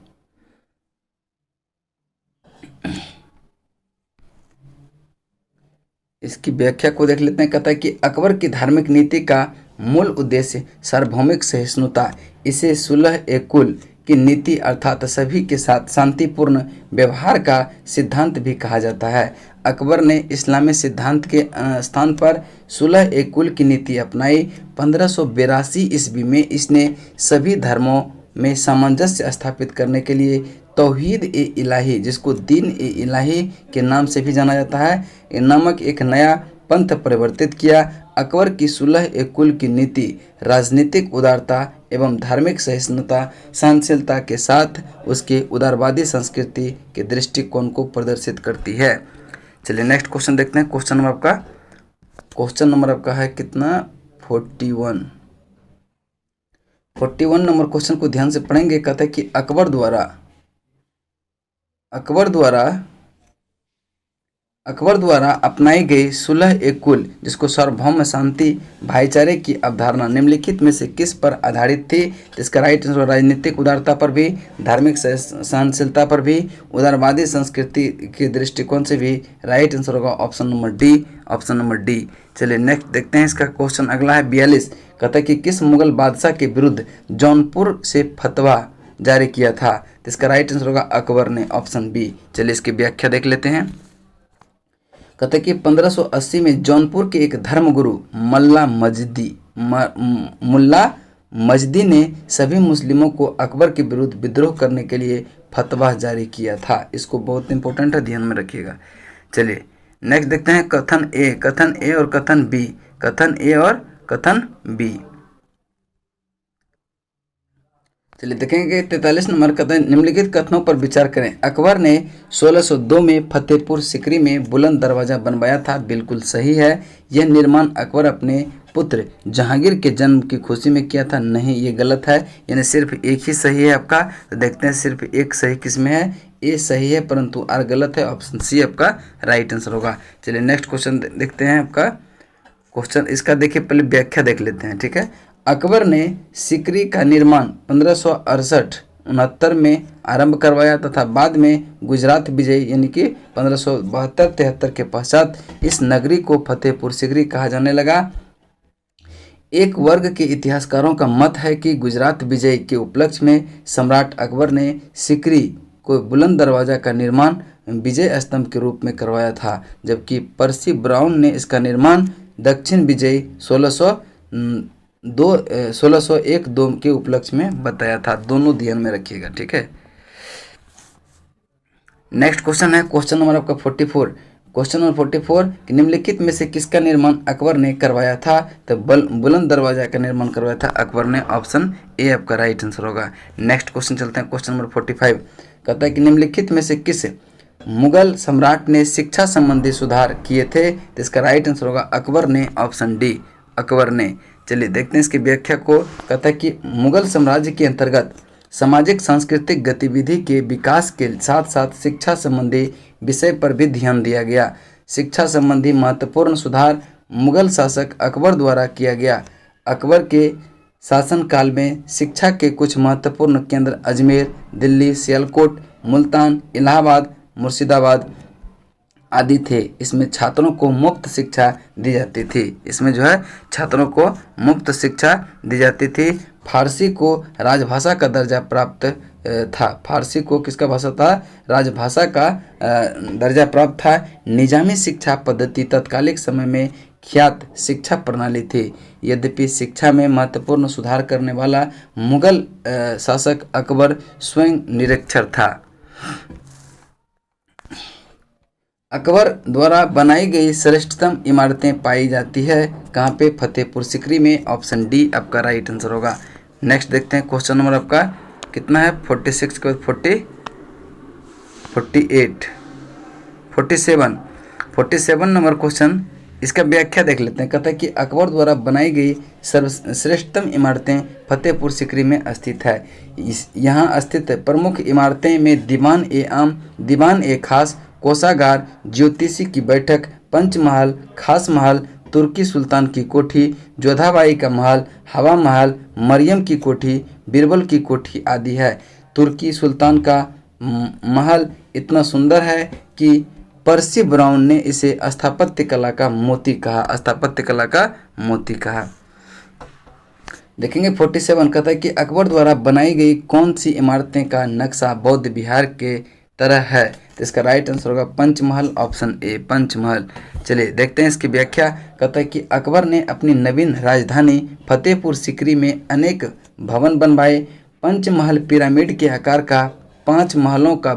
इसकी व्याख्या को देख लेते हैं। कहता है कि अकबर की धार्मिक नीति का मूल उद्देश्य सार्वभौमिक सहिष्णुता, इसे सुलह ए कुल की नीति अर्थात सभी के साथ शांतिपूर्ण व्यवहार का सिद्धांत भी कहा जाता है। अकबर ने इस्लामी सिद्धांत के स्थान पर सुलह ए कुल की नीति अपनाई। 1582 ईस्वी में इसने सभी धर्मों में सामंजस्य स्थापित करने के लिए तौहीद ए इलाही, जिसको दीन ए इलाही के नाम से भी जाना जाता है, नामक एक नया पंथ परिवर्तित किया। अकबर की सुलह ए कुल की नीति राजनीतिक उदारता एवं धार्मिक सहिष्णुता सहनशीलता के साथ उसके उदारवादी संस्कृति के दृष्टिकोण को प्रदर्शित करती है। चलिए नेक्स्ट क्वेश्चन देखते हैं। क्वेश्चन नंबर आपका है कितना? 41 नंबर क्वेश्चन को ध्यान से पढ़ेंगे। कहता है कि अकबर द्वारा अपनाई गई सुलह ए कुल, जिसको सार्वभौम शांति भाईचारे की अवधारणा निम्नलिखित में से किस पर आधारित थी? इसका राइट आंसर राजनीतिक उदारता पर भी, धार्मिक सहनशीलता पर भी, उदारवादी संस्कृति के दृष्टिकोण से भी। राइट आंसर होगा ऑप्शन नंबर डी। चलिए नेक्स्ट देखते हैं। इसका क्वेश्चन अगला है 42। कहता है कि किस मुगल बादशाह के विरुद्ध जौनपुर से फतवा जारी किया था? तो इसका राइट आंसर होगा अकबर ने, ऑप्शन बी। चलिए इसकी व्याख्या देख लेते हैं। कहते कि 1580 में जौनपुर के एक धर्मगुरु मुल्ला मजदी ने सभी मुस्लिमों को अकबर के विरुद्ध विद्रोह करने के लिए फतवा जारी किया था। इसको बहुत इंपॉर्टेंट है, ध्यान में रखिएगा। चलिए नेक्स्ट देखते हैं कथन ए और कथन बी। चलिए देखेंगे 43 नंबर कथन, निम्नलिखित कथनों पर विचार करें। अकबर ने 1602 में फतेहपुर सिकरी में बुलंद दरवाजा बनवाया था। बिल्कुल सही है। यह निर्माण अकबर अपने पुत्र जहांगीर के जन्म की खुशी में किया था। नहीं, ये गलत है, यानी सिर्फ एक ही सही है आपका। तो देखते हैं सिर्फ एक सही किसमें है। ए सही है परंतु आर गलत है, ऑप्शन सी आपका राइट आंसर होगा। चलिए नेक्स्ट क्वेश्चन देखते हैं। आपका क्वेश्चन इसका देखिए, पहले व्याख्या देख लेते हैं, ठीक है। अकबर ने सिकरी का निर्माण 1568-69 में आरंभ करवाया तथा बाद में गुजरात विजय यानी कि 1572-73 के पश्चात इस नगरी को फतेहपुर सिकरी कहा जाने लगा। एक वर्ग के इतिहासकारों का मत है कि गुजरात विजय के उपलक्ष्य में सम्राट अकबर ने सिकरी को बुलंद दरवाजा का निर्माण विजय स्तंभ के रूप में करवाया था, जबकि पर्सी ब्राउन ने इसका निर्माण दक्षिण विजय 1601-2 के उपलक्ष्य में बताया था। दोनों ध्यान में रखिएगा, ठीक है। नेक्स्ट क्वेश्चन है क्वेश्चन नंबर आपका 44। क्वेश्चन नंबर 44 कि निम्नलिखित में से किसका निर्माण अकबर ने करवाया था? तो बुलंद दरवाजा का निर्माण करवाया था अकबर ने, ऑप्शन ए आपका राइट आंसर होगा। नेक्स्ट क्वेश्चन चलते हैं क्वेश्चन नंबर 45। कहता है कि निम्नलिखित में से किस मुगल सम्राट ने शिक्षा संबंधी सुधार किए थे? तो इसका राइट आंसर होगा अकबर ने, ऑप्शन डी अकबर ने। चलिए देखते हैं इसकी व्याख्या को। कहता है कि मुगल साम्राज्य के अंतर्गत सामाजिक सांस्कृतिक गतिविधि के विकास के साथ साथ शिक्षा संबंधी विषय पर भी ध्यान दिया गया। शिक्षा संबंधी महत्वपूर्ण सुधार मुगल शासक अकबर द्वारा किया गया। अकबर के शासनकाल में शिक्षा के कुछ महत्वपूर्ण केंद्र अजमेर, दिल्ली, सियालकोट, मुल्तान, इलाहाबाद, मुर्शिदाबाद आदि थे। इसमें छात्रों को मुफ्त शिक्षा दी जाती थी। इसमें जो है छात्रों को मुफ्त शिक्षा दी जाती थी। फारसी को राजभाषा का दर्जा प्राप्त था। फारसी को किसका भाषा था? राजभाषा का दर्जा प्राप्त था। निजामी शिक्षा पद्धति तत्कालिक समय में ख्यात शिक्षा प्रणाली थी। यद्यपि शिक्षा में महत्वपूर्ण सुधार करने वाला मुगल शासक अकबर स्वयं निरक्षर था। अकबर द्वारा बनाई गई श्रेष्ठतम इमारतें पाई जाती है कहाँ पे? फतेहपुर सिकरी में, ऑप्शन डी आपका राइट आंसर होगा। नेक्स्ट देखते हैं क्वेश्चन नंबर आपका कितना है? 46 के बाद 47 नंबर क्वेश्चन। इसका व्याख्या देख लेते हैं। कहता है कि अकबर द्वारा बनाई गई श्रेष्ठतम इमारतें फतेहपुर सिकरी में स्थित है। यहाँ स्थित प्रमुख इमारतें में दीवान ए खास, कोषागार, ज्योतिषी की बैठक, पंचमहल, खास महल, तुर्की सुल्तान की कोठी, जोधाबाई का महल, हवा महल, मरियम की कोठी, बीरबल की कोठी आदि है। तुर्की सुल्तान का महल इतना सुंदर है कि पर्सी ब्राउन ने इसे स्थापत्य कला का मोती कहा। देखेंगे 47 कहता है कि अकबर द्वारा बनाई गई कौन सी इमारतें का नक्शा बौद्ध विहार के तरह है? तो इसका राइट आंसर होगा पंचमहल, ऑप्शन ए पंचमहल। चलिए देखते हैं इसकी व्याख्या। कहता है कि अकबर ने अपनी नवीन राजधानी फतेहपुर सिकरी में अनेक भवन बनवाए। पंचमहल पिरामिड के आकार का 5 महलों का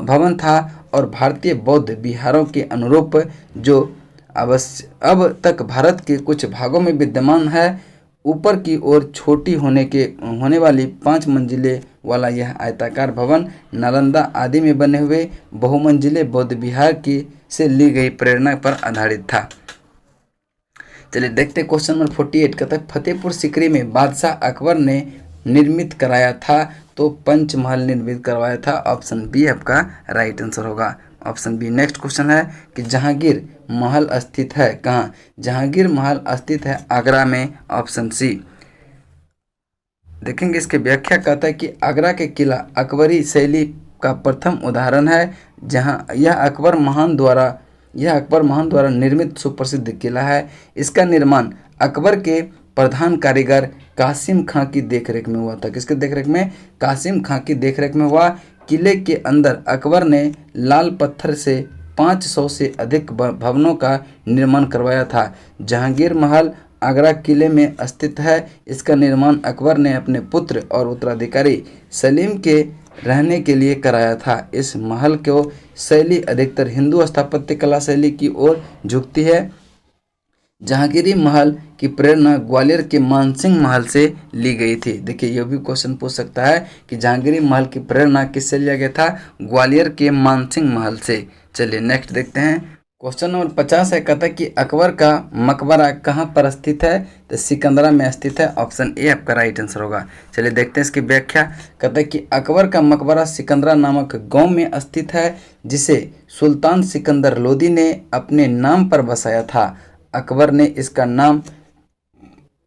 भवन था और भारतीय बौद्ध विहारों के अनुरूप, जो अब तक भारत के कुछ भागों में विद्यमान है। ऊपर की ओर छोटी होने वाली 5 मंजिले वाला यह आयताकार भवन नालंदा आदि में बने हुए बहुमंजिले बौद्ध विहार की से ली गई प्रेरणा पर आधारित था। चलिए देखते हैं क्वेश्चन नंबर 48 कहता है फतेहपुर सीकरी में बादशाह अकबर ने निर्मित कराया था, तो पंचमहल निर्मित करवाया था। ऑप्शन बी आपका राइट आंसर होगा, ऑप्शन बी। नेक्स्ट क्वेश्चन है कि जहांगीर महल स्थित है कहाँ? जहांगीर महल स्थित है आगरा में, ऑप्शन सी। देखेंगे इसके व्याख्या कहता है कि आगरा के किला अकबरी शैली का प्रथम उदाहरण है, जहाँ यह अकबर महान द्वारा निर्मित सुप्रसिद्ध किला है। इसका निर्माण अकबर के प्रधान कारीगर कासिम खां की देखरेख में हुआ था। किसके देखरेख में? कासिम खां की देखरेख में हुआ। किले के अंदर अकबर ने लाल पत्थर से 500 से अधिक भवनों का निर्माण करवाया था। जहांगीर महल आगरा किले में स्थित है। इसका निर्माण अकबर ने अपने पुत्र और उत्तराधिकारी सलीम के रहने के लिए कराया था। इस महल को शैली अधिकतर हिंदू स्थापत्य कला शैली की ओर झुकती है। जहांगीरी महल की प्रेरणा ग्वालियर के मानसिंह महल से ली गई थी। देखिए यह भी क्वेश्चन पूछ सकता है कि जहांगीरी महल की प्रेरणा किससे लिया गया था? ग्वालियर के मानसिंह महल से। चलिए नेक्स्ट देखते हैं क्वेश्चन नंबर 50 है, कहता है कि अकबर का मकबरा कहाँ पर स्थित है? तो सिकंदरा में स्थित है, ऑप्शन ए आपका राइट आंसर होगा। चलिए देखते हैं इसकी व्याख्या। कहता है कि अकबर का मकबरा सिकंदरा नामक गांव में स्थित है, जिसे सुल्तान सिकंदर लोदी ने अपने नाम पर बसाया था। अकबर ने इसका नाम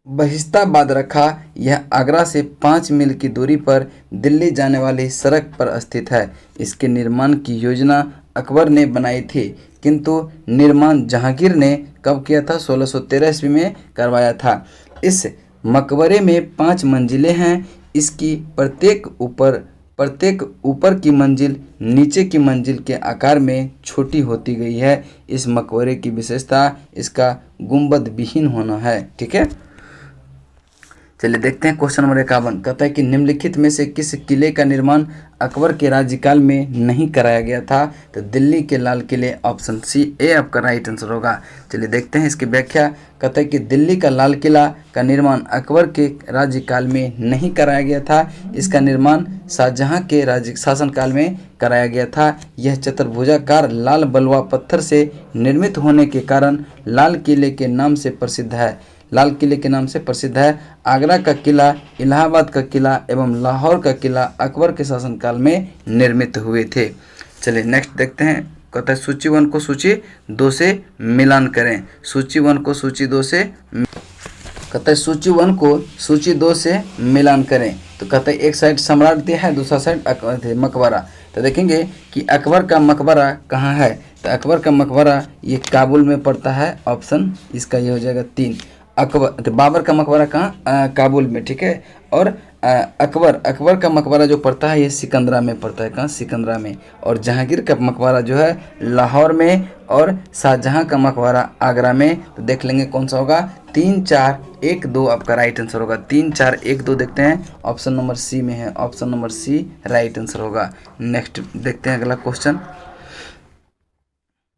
बहिस्ताबाद रखा। यह आगरा से 5 मील की दूरी पर दिल्ली जाने वाली सड़क पर स्थित है। इसके निर्माण की योजना अकबर ने बनाई थी, किंतु निर्माण जहांगीर ने कब किया था? 1613 ईस्वी में करवाया था। इस मकबरे में 5 मंजिलें हैं। इसकी प्रत्येक ऊपर की मंजिल नीचे की मंजिल के आकार में छोटी होती गई है। इस मकबरे की विशेषता इसका गुंबद विहीन होना है। ठीक है, चलिए देखते हैं क्वेश्चन नंबर 51। कहता है कि निम्नलिखित में से किस किले का निर्माण अकबर के राज्यकाल में नहीं कराया गया था? तो दिल्ली के लाल किले, ऑप्शन सी ए आपका राइट आंसर होगा। चलिए देखते हैं इसकी व्याख्या। कहता है कि दिल्ली का लाल किला का निर्माण अकबर के राज्यकाल में नहीं कराया गया था। इसका निर्माण शाहजहां के राज्य शासनकाल में कराया गया था। यह चतुर्भुजाकार लाल बलुआ पत्थर से निर्मित होने के कारण लाल किले के नाम से प्रसिद्ध है। आगरा का किला, इलाहाबाद का किला एवं लाहौर का किला अकबर के शासनकाल में निर्मित हुए थे। चलिए नेक्स्ट देखते हैं। कहता है सूची 1 को सूची 2 से मिलान करें। सूची 1 को सूची 2 से कहता है सूची 1 को सूची 2 से मिलान करें। तो कहता है एक साइड सम्राट दिया है, दूसरा साइड मकबरा। तो देखेंगे कि अकबर का मकबरा कहाँ है? तो अकबर का मकबरा ये काबुल में पड़ता है, ऑप्शन इसका ये हो जाएगा 3। तो बाबर का मकबरा कहाँ? काबुल में। ठीक है, और अकबर का मकबरा जो पड़ता है ये सिकंदरा में पड़ता है। कहाँ? सिकंदरा में। और जहांगीर का मकबरा जो है लाहौर में, और शाहजहां का मकबरा आगरा में। तो देख लेंगे कौन सा होगा। 3, 4, 1, 2 आपका राइट आंसर होगा। 3, 4, 1, 2 देखते हैं, ऑप्शन नंबर सी में है, option number C right answer होगा। नेक्स्ट देखते हैं अगला क्वेश्चन।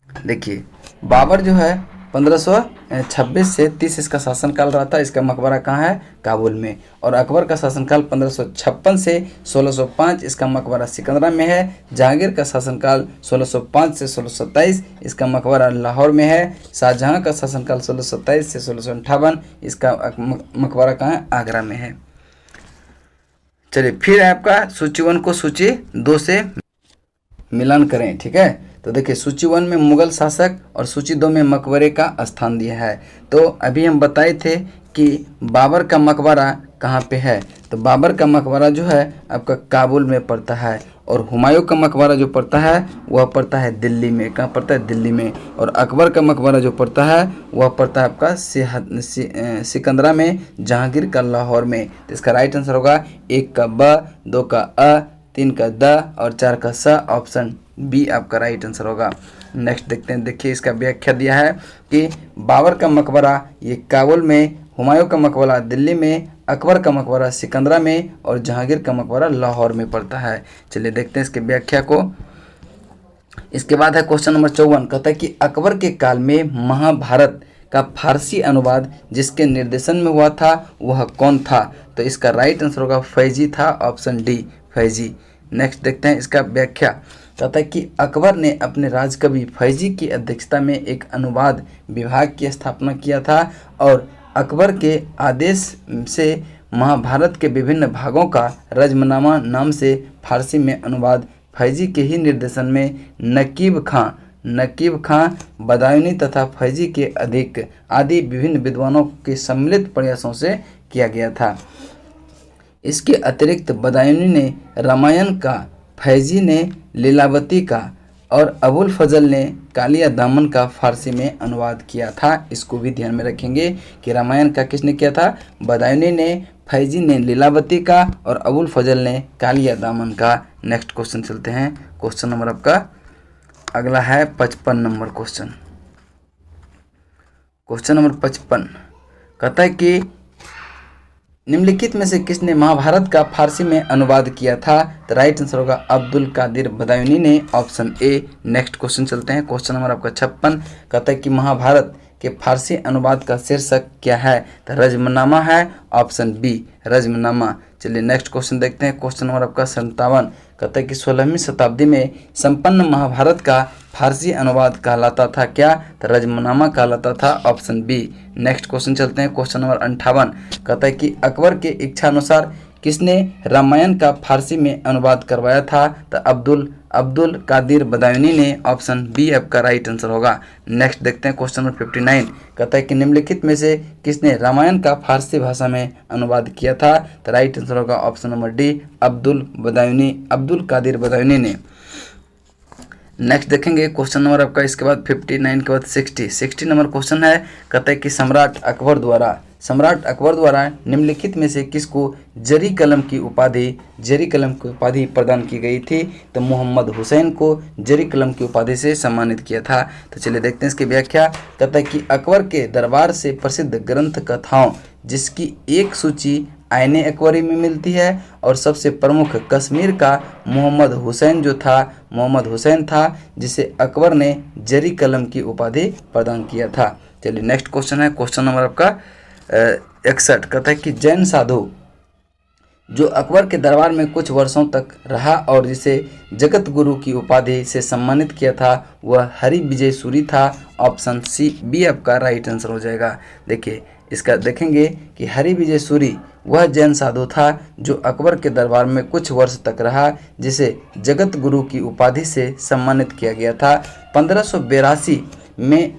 देखिए बाबर जो है 1526 से 30 इसका शासनकाल रहा था। इसका मकबरा कहाँ है? काबुल में। और अकबर का शासनकाल 1556 से 1605, इसका मकबरा सिकंदरा में है। जहांगीर का शासनकाल 1605 से 1627, इसका मकबरा लाहौर में है। शाहजहां का शासनकाल 1627 से 1658, इसका मकबरा कहाँ है? आगरा में है। चलिए फिर आपका सूची 1 को सूची 2 से मिलान करें। ठीक है, तो देखिए सूची 1 में मुगल शासक और सूची 2 में मकबरे का स्थान दिया है। तो अभी हम बताए थे कि बाबर का मकबरा कहाँ पे है। तो बाबर का मकबरा जो है आपका काबुल में पड़ता है, और हुमायूं का मकबरा जो पड़ता है वह पड़ता है दिल्ली में। कहाँ पड़ता है? दिल्ली में। और अकबर का मकबरा जो पड़ता है वह पड़ता है आपका सिकंदरा में। जहांगीर का लाहौर में। तो इसका राइट आंसर होगा 1 का ब, 2 का अ, 3 का द और 4 का स, ऑप्शन बी आपका राइट आंसर होगा। नेक्स्ट देखते हैं। देखिए इसका व्याख्या दिया है कि बाबर का मकबरा ये काबुल में, हुमायूं का मकबरा दिल्ली में, अकबर का मकबरा सिकंदरा में और जहांगीर का मकबरा लाहौर में पड़ता है। चलिए देखते हैं इसके व्याख्या को। इसके बाद है क्वेश्चन नंबर 54। कहता है कि अकबर के काल में महाभारत का फारसी अनुवाद जिसके निर्देशन में हुआ था वह कौन था? तो इसका राइट आंसर होगा फैजी था, ऑप्शन डी फैजी। नेक्स्ट देखते हैं इसका व्याख्या। कहता है कि अकबर ने अपने राजकवि फैजी की अध्यक्षता में एक अनुवाद विभाग की स्थापना किया था और अकबर के आदेश से महाभारत के विभिन्न भागों का रज़्मनामा नाम से फारसी में अनुवाद फैजी के ही निर्देशन में नकीब खां बदायूनी तथा फैजी के अधिक आदि विभिन्न विद्वानों के सम्मिलित प्रयासों से किया गया था। इसके अतिरिक्त बदायूनी ने रामायण का, फैजी ने लीलावती का और अबुल फजल ने कालिया दामन का फारसी में अनुवाद किया था। इसको भी ध्यान में रखेंगे कि रामायण का किसने किया था? बदायूनी ने, फैजी ने लीलावती का और अबुल फजल ने कालिया दामन का। नेक्स्ट क्वेश्चन चलते हैं। क्वेश्चन नंबर आपका अगला है 55 नंबर क्वेश्चन। क्वेश्चन नंबर 55 कहता है कि निम्नलिखित में से किसने महाभारत का फारसी में अनुवाद किया था? तो राइट आंसर होगा अब्दुल कादिर बदायूनी ने, ऑप्शन ए। नेक्स्ट क्वेश्चन चलते हैं। क्वेश्चन नंबर आपका 56 कहता है कि महाभारत के फारसी अनुवाद का शीर्षक क्या है? तो रज़्मनामा है, ऑप्शन बी रज़्मनामा। चलिए नेक्स्ट क्वेश्चन देखते हैं। क्वेश्चन नंबर आपका 57 कहता है कि 16वीं शताब्दी में संपन्न महाभारत का फारसी अनुवाद कहलाता था क्या? तो रज़्मनामा कहलाता था, ऑप्शन बी। नेक्स्ट क्वेश्चन चलते हैं। क्वेश्चन नंबर 58 कहता है कि अकबर के इच्छानुसार किसने रामायण का फारसी में अनुवाद करवाया था? तो अब्दुल कादिर बदायूनी ने, ऑप्शन बी आपका राइट आंसर होगा। नेक्स्ट देखते हैं। क्वेश्चन नंबर 59 कहता है कि निम्नलिखित में से किसने रामायण का फारसी भाषा में अनुवाद किया था? तो राइट आंसर होगा option number D Abdul Qadir Badayuni ने। नेक्स्ट देखेंगे क्वेश्चन नंबर आपका इसके बाद 59 के बाद 60 नंबर क्वेश्चन है। कहता है कि सम्राट अकबर द्वारा निम्नलिखित में से किसको जरी कलम की उपाधि प्रदान की गई थी? तो मोहम्मद हुसैन को जरी कलम की उपाधि से सम्मानित किया था। तो चलिए देखते हैं इसकी व्याख्या। कहता है कि अकबर के दरबार से प्रसिद्ध ग्रंथ कथाओं जिसकी एक सूची आईने अकबरी में मिलती है और सबसे प्रमुख कश्मीर का मोहम्मद हुसैन था जिसे अकबर ने जरी कलम की उपाधि प्रदान किया था। चलिए नेक्स्ट क्वेश्चन है। क्वेश्चन नंबर आपका 61 कहता है कि जैन साधु जो अकबर के दरबार में कुछ वर्षों तक रहा और जिसे जगत गुरु की उपाधि से सम्मानित किया था वह हरि विजय सूरी था, ऑप्शन सी बी आपका राइट आंसर हो जाएगा। देखिए इसका देखेंगे कि हरि विजय सूरी वह जैन साधु था जो अकबर के दरबार में कुछ वर्ष तक रहा जिसे जगत गुरु की उपाधि से सम्मानित किया गया था। 1582 में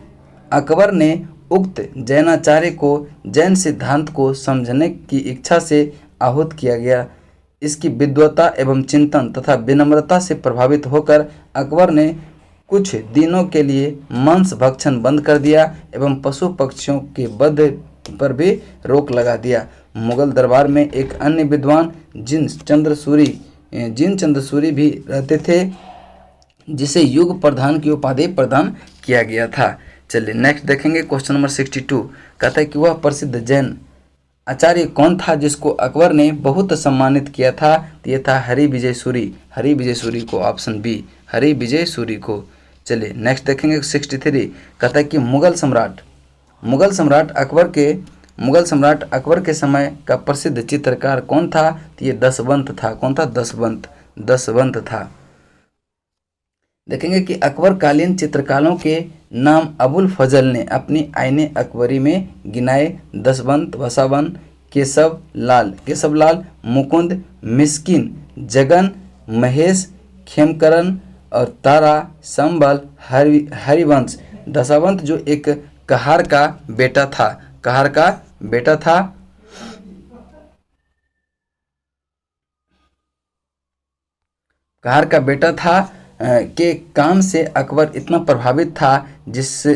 अकबर ने उक्त जैनाचार्य को जैन सिद्धांत को समझने की इच्छा से आहूत किया गया। इसकी विद्वता एवं चिंतन तथा विनम्रता से प्रभावित होकर अकबर ने कुछ दिनों के लिए मांस भक्षण बंद कर दिया एवं पशु पक्षियों के वध पर भी रोक लगा दिया। मुगल दरबार में एक अन्य विद्वान जिन चंद्र सूरी भी रहते थे जिसे युग प्रधान की उपाधि प्रदान किया गया था। चलिए नेक्स्ट देखेंगे। क्वेश्चन नंबर 62 कहता है कि वह प्रसिद्ध जैन आचार्य कौन था जिसको अकबर ने बहुत सम्मानित किया था? तो ये था हरि विजय सूरी को, ऑप्शन बी हरि विजय सूरी को। चलिए नेक्स्ट देखेंगे 63 कहता है कि मुगल सम्राट अकबर के समय का प्रसिद्ध चित्रकार कौन था? तो ये दसवंत था। कौन था? दसवंत था। देखेंगे कि अकबर कालीन चित्रकारों के नाम अबुल फजल ने अपनी आईने अकबरी में गिनाए। दसवंत, वसावन, केशव लाल, मुकुंद, मिस्किन, जगन, महेश, खेमकरण और तारा संबल, हरिवंश। दशावंत जो एक कहार का बेटा था के काम से अकबर इतना प्रभावित था जिससे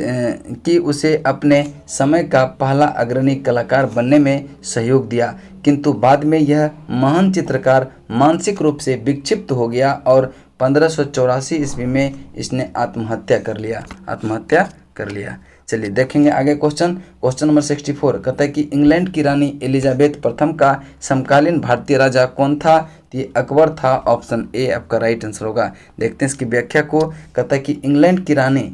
कि उसे अपने समय का पहला अग्रणी कलाकार बनने में सहयोग दिया, किंतु बाद में यह महान चित्रकार मानसिक रूप से विक्षिप्त हो गया और 1584 ईस्वी में इसने आत्महत्या कर लिया। चलिए देखेंगे आगे क्वेश्चन नंबर 64 कहता है कि इंग्लैंड की रानी एलिजाबेथ प्रथम का समकालीन भारतीय राजा कौन था? तो ये अकबर था, ऑप्शन ए आपका राइट आंसर होगा। देखते हैं इसकी व्याख्या को। कहता है कि इंग्लैंड की रानी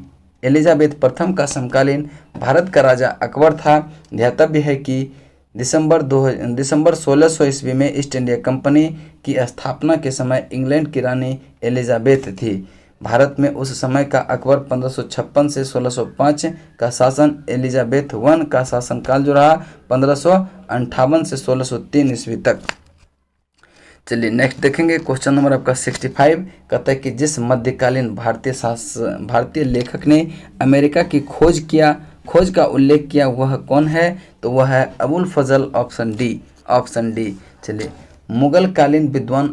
एलिजाबेथ प्रथम का समकालीन भारत का राजा अकबर था। ध्यातव्य है कि दिसंबर 1600 ईस्वी में ईस्ट इंडिया कंपनी की स्थापना के समय इंग्लैंड की रानी एलिजाबेथ थी। भारत में उस समय का अकबर 1556 से 1605 का शासन, एलिजाबेथ वन का शासनकाल जो रहा 1558 से 1603 ईस्वी तक। चलिए नेक्स्ट देखेंगे क्वेश्चन नंबर आपका 65। कहता है कि जिस मध्यकालीन भारतीय लेखक ने अमेरिका की खोज का उल्लेख किया वह कौन है? तो वह है अबुल फजल, ऑप्शन डी। चलिए मुगलकालीन विद्वान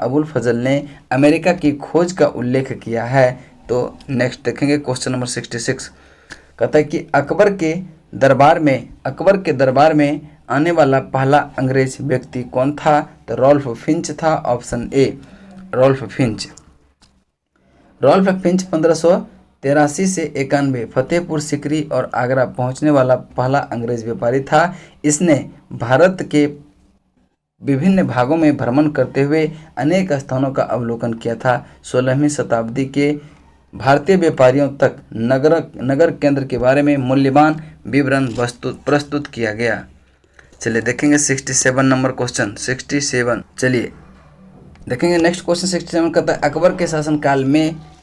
अबुल फजल ने अमेरिका की खोज का उल्लेख किया है। तो नेक्स्ट देखेंगे क्वेश्चन नंबर 66। कहता है कि अकबर के दरबार में आने वाला पहला अंग्रेज व्यक्ति कौन था? तो रॉल्फ फिंच था, ऑप्शन ए रॉल्फ फिंच। 1583 से 91 फतेहपुर सीकरी और आगरा पहुंचने वाला पहला अंग्रेज व्यापारी था। इसने भारत के विभिन्न भागों में भ्रमण करते हुए अनेक स्थानों का अवलोकन किया था। 16वीं शताब्दी के भारतीय व्यापारियों तक नगर केंद्र के बारे में मूल्यवान विवरण प्रस्तुत किया गया। चलिए देखेंगे 67 नंबर क्वेश्चन 67। चलिए देखेंगे नेक्स्ट क्वेश्चन 67। कहता है अकबर के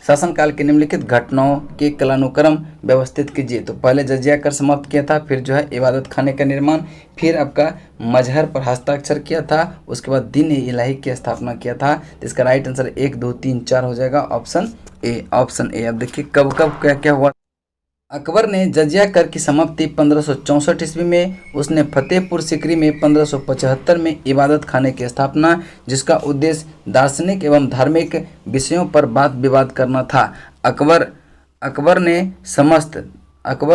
शासनकाल के निम्नलिखित घटनाओं के कालानुक्रम व्यवस्थित कीजिए। तो पहले जजिया कर समाप्त किया था, फिर जो है इबादत खाने का निर्माण, फिर आपका मजहर पर हस्ताक्षर किया था, उसके बाद दीन इलाही की स्थापना किया था। तो इसका राइट आंसर 1 2 3 4 हो जाएगा, ऑप्शन ए। अब देखिए कब क्या क्या हुआ। अकबर ने जजिया कर की समाप्ति 1564 ईस्वी में, उसने फतेहपुर सीकरी में 1575 में इबादत खाने की स्थापना, जिसका उद्देश्य दार्शनिक एवं धार्मिक विषयों पर वाद विवाद करना था। अकबर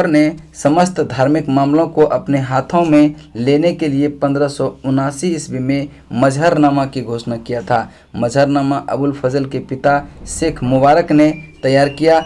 ने समस्त धार्मिक मामलों को अपने हाथों में लेने के लिए 1579 ईस्वी में मजहरनामा की घोषणा किया था। मजहरनामा अबुल फजल के पिता शेख मुबारक ने तैयार किया।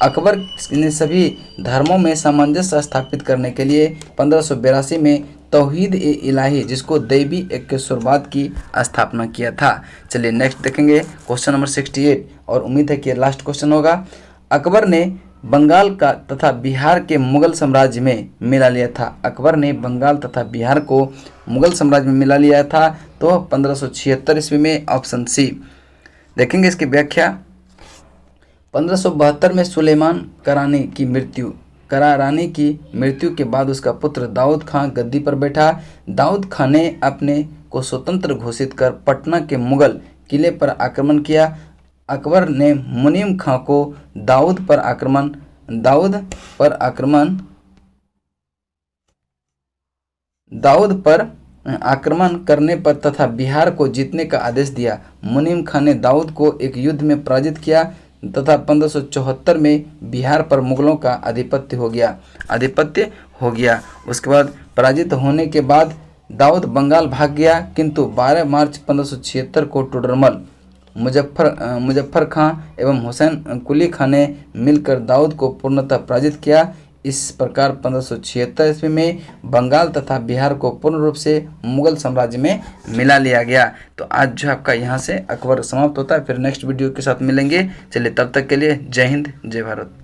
अकबर ने सभी धर्मों में सामंजस्य स्थापित करने के लिए 1582 में तौहीद ए इलाही, जिसको दैवी एकेश्वरवाद की स्थापना किया था। चलिए नेक्स्ट देखेंगे क्वेश्चन नंबर 68 और उम्मीद है कि लास्ट क्वेश्चन होगा। अकबर ने बंगाल का तथा बिहार के मुगल साम्राज्य में मिला लिया था। तो 1576 ईस्वी में, ऑप्शन सी। देखेंगे इसकी व्याख्या। 1572 में सुलेमान करारानी की मृत्यु के बाद उसका पुत्र दाऊद खां गद्दी पर बैठा। दाऊद खां ने अपने को स्वतंत्र घोषित कर पटना के मुगल किले पर आक्रमण किया। अकबर ने मुनीम खां को दाऊद पर आक्रमण करने पर तथा बिहार को जीतने का आदेश दिया। मुनीम खां ने दाऊद को एक युद्ध में पराजित किया तथा 1574 में बिहार पर मुगलों का आधिपत्य हो गया। उसके बाद पराजित होने के बाद दाऊद बंगाल भाग गया, किंतु 12 मार्च 1576 को टोडरमल, मुजफ्फर खां एवं हुसैन कुली खां ने मिलकर दाऊद को पूर्णतः पराजित किया। इस प्रकार 1576 ईस्वी में बंगाल तथा बिहार को पूर्ण रूप से मुगल साम्राज्य में मिला लिया गया। तो आज जो आपका यहाँ से अकबर समाप्त होता है, फिर नेक्स्ट वीडियो के साथ मिलेंगे। चलिए तब तक के लिए जय हिंद, जय भारत।